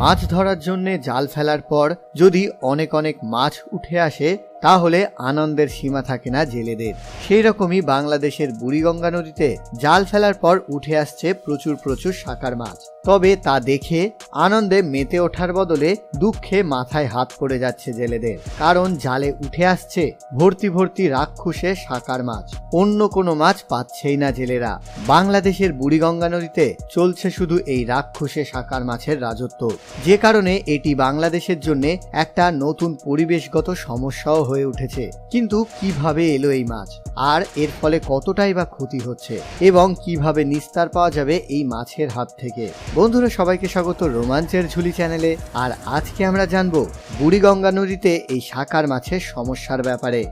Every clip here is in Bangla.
মাছ ধরার জন্য জাল ফেলার পর যদি অনেক অনেক মাছ উঠে আসে তাহলে আনন্দের সীমা থাকে না জেলেদের। সেই রকমই বাংলাদেশের বুড়িগঙ্গা নদীতে জাল ফেলার পর উঠে আসছে প্রচুর প্রচুর শাকার মাছ। তবে তা দেখে আনন্দে মেতে ওঠার বদলে দুঃখে মাথায় হাত পড়ে যাচ্ছে জেলেদের, কারণ জালে উঠে আসছে ভর্তি ভর্তি রাক্ষসে শাকার মাছ। অন্য কোনো মাছ পাচ্ছেই না জেলেরা। বাংলাদেশের বুড়িগঙ্গা নদীতে চলছে শুধু এই রাক্ষসে শাকার মাছের রাজত্ব, যে কারণে এটি বাংলাদেশের জন্য একটা নতুন পরিবেশগত সমস্যাও হয়ে উঠেছে। কিন্তু কিভাবে এলো এই মাছ, আর এর ফলে কতটাই বা ক্ষতি হচ্ছে, এবং কিভাবে নিস্তার পাওয়া যাবে এই মাছের হাত থেকে? বন্ধুরা, সবাইকে স্বাগত রোমাঞ্চের ঝুলি চ্যানেলে। আর আজকে আমরা জানবো বুড়িগঙ্গা নদীতে এই শাকার মাছের সমস্যার ব্যাপারে।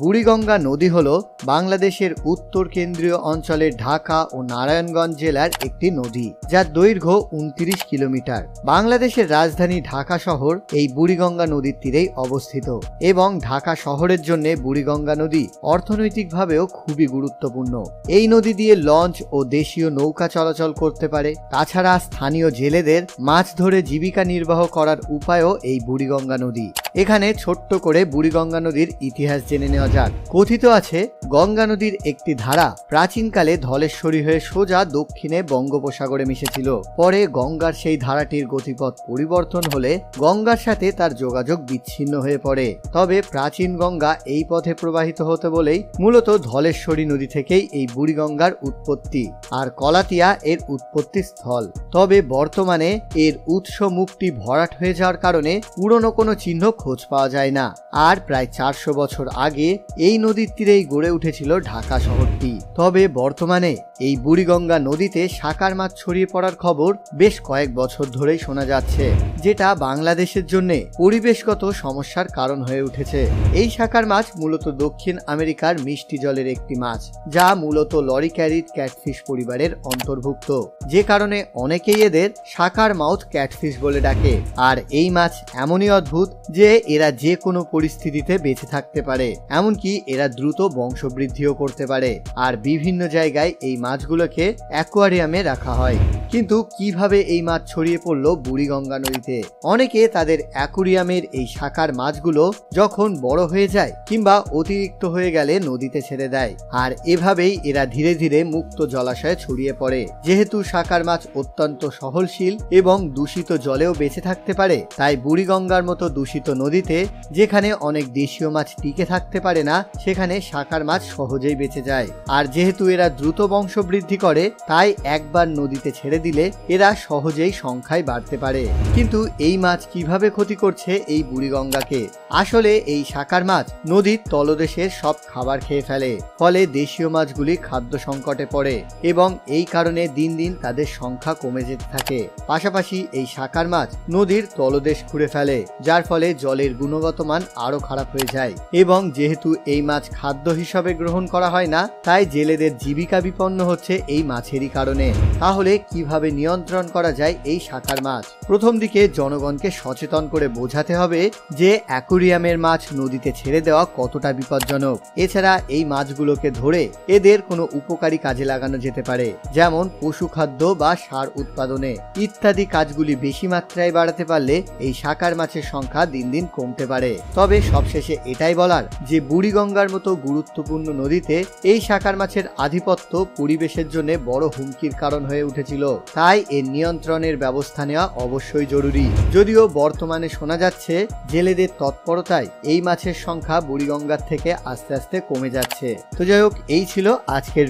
বুড়িগঙ্গা নদী হল বাংলাদেশের উত্তর কেন্দ্রীয় অঞ্চলের ঢাকা ও নারায়ণগঞ্জ জেলার একটি নদী, যার দৈর্ঘ্য 29 কিলোমিটার। বাংলাদেশের রাজধানী ঢাকা শহর এই বুড়িগঙ্গা নদীর তীরেই অবস্থিত, এবং ঢাকা শহরের জন্য বুড়িগঙ্গা নদী অর্থনৈতিকভাবেও খুবই গুরুত্বপূর্ণ। এই নদী দিয়ে লঞ্চ ও দেশীয় নৌকা চলাচল করতে পারে। তাছাড়া স্থানীয় জেলেদের মাছ ধরে জীবিকা নির্বাহ করার উপায়ও এই বুড়িগঙ্গা নদী। এখানে ছোট্ট করে বুড়িগঙ্গা নদীর ইতিহাস জেনে নেওয়া যাক। কথিত আছে, গঙ্গা নদীর একটি ধারা প্রাচীনকালে ধলেশ্বরী হয়ে সোজা দক্ষিণে বঙ্গোপসাগরে মিশেছিল। পরে গঙ্গার সেই ধারাটির গতিপথ পরিবর্তন হলে গঙ্গার সাথে তার যোগাযোগ বিচ্ছিন্ন হয়ে পড়ে। তবে প্রাচীন গঙ্গা এই পথে প্রবাহিত হতে বলেই মূলত ধলেশ্বরী নদী থেকেই এই বুড়িগঙ্গার উৎপত্তি, আর কলাতিয়া এর উৎপত্তি স্থল। তবে বর্তমানে এর উৎস মুখটি ভরাট হয়ে যাওয়ার কারণে পুরনো কোনো চিহ্ন খোঁজ পাওয়া যায় না। আর প্রায় 400 বছর আগে এই নদীর তীরেই গড়ে উঠেছিল ঢাকা শহরটি। তবে বর্তমানে এই বুড়িগঙ্গা নদীতে শাকার মাছ ছড়িয়ে পড়ার খবর বেশ কয়েক বছর ধরেই শোনা যাচ্ছে, যেটা বাংলাদেশের জন্য পরিবেশগত সমস্যার কারণ হয়ে উঠেছে। এই শাকার মাছ মূলত দক্ষিণ আমেরিকার মিষ্টি জলের একটি মাছ, যা মূলত লরিক্যারিড ক্যাটফিশ পরিবারের অন্তর্ভুক্ত, যে কারণে অনেকেই এদের শাকার মাউথ ক্যাটফিশ বলে ডাকে। আর এই মাছ এমনই অদ্ভুত যে এরা যে কোনো পরিস্থিতিতে বেঁচে থাকতে পারে, এমনকি এরা দ্রুত বংশবৃদ্ধিও করতে পারে। আর বিভিন্ন জায়গায় এই মাছগুলোকে অ্যাকোয়ারিয়ামে রাখা হয়। কিন্তু কিভাবে এই মাছ ছড়িয়ে পড়লো বুড়িগঙ্গা নদীতে? অনেকে তাদের অ্যাকোয়ারিয়ামের এই শাকার মাছগুলো যখন বড় হয়ে যায় কিংবা অতিরিক্ত হয়ে গেলে নদীতে ছেড়ে দেয়, আর এভাবেই এরা ধীরে ধীরে মুক্ত জলাশয়ে ছড়িয়ে পড়ে। যেহেতু শাকার মাছ অত্যন্ত সহনশীল এবং দূষিত জলেও বেঁচে থাকতে পারে, তাই বুড়িগঙ্গার মতো দূষিত নদীতে যেখানে অনেক দেশীয় মাছ টিকে থাকতে পারে না, সেখানে শাকার মাছ সহজেই বেঁচে যায়। আর যেহেতু এরা দ্রুত বংশবৃদ্ধি করে, তাই একবার নদীতে ছেড়ে দিলে এরা সহজেই সংখ্যায় বাড়তে পারে। কিন্তু এই মাছ কিভাবে ক্ষতি করছে এই বুড়িগঙ্গাকে? আসলে এই শাকার মাছ নদীর তলদেশের সব খাবার খেয়ে ফেলে, ফলে দেশীয় মাছগুলি খাদ্য সংকটে পড়ে, এবং এই কারণে দিন দিন তাদের সংখ্যা কমে যেতে থাকে। পাশাপাশি এই শাকার মাছ নদীর তলদেশ খুঁড়ে ফেলে, যার ফলে জলের গুণগত মান আরো খারাপ হয়ে যায়। এবং যেহেতু এই মাছ খাদ্য হিসাবে গ্রহণ করা হয় না, তাই জেলেদের জীবিকা বিপন্ন হচ্ছে এই মাছেরই কারণে। তাহলে কিভাবে নিয়ন্ত্রণ করা যায় এই শাকার মাছ? প্রথম দিকে জনগণকে সচেতন করে বোঝাতে হবে যে অ্যাকোয়ারিয়ামের মাছ নদীতে ছেড়ে দেওয়া কতটা বিপজ্জনক। এছাড়া এই মাছগুলোকে ধরে এদের কোনো উপকারী কাজে লাগানো যেতে পারে, যেমন পশু খাদ্য বা সার উৎপাদনে ইত্যাদি কাজগুলি বেশি মাত্রায় বাড়াতে পারলে এই শাকার মাছের সংখ্যা দিন দিন কমতে পারে। তবে সবশেষে এটাই বলার যে বুড়িগঙ্গার মতো গুরুত্বপূর্ণ নদীতে এই শাকার মাছের আধিপত্য পরিবেশের জন্য বড় হুমকির কারণ হয়ে উঠেছিল, তাই এর নিয়ন্ত্রণের ব্যবস্থা নেওয়া অবশ্যই জরুরি। যদিও বর্তমানে শোনা যাচ্ছে জেলেদের তৎপরতায় এই মাছের সংখ্যা বুড়িগঙ্গার থেকে আস্তে আস্তে কমে যাচ্ছে। তো যাই হোক, এই ছিল আজকের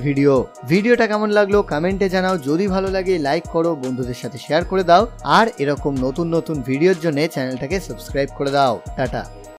ভিডিওটা কেমন লাগলো কমেন্টে জানাও। যদি ভালো লাগে লাইক করো, বন্ধুদের সাথে শেয়ার করে দাও, আর এরকম নতুন নতুন ভিডিওর জন্য চ্যানেলটাকে সাবস্ক্রাইব করে দাও। টাটা।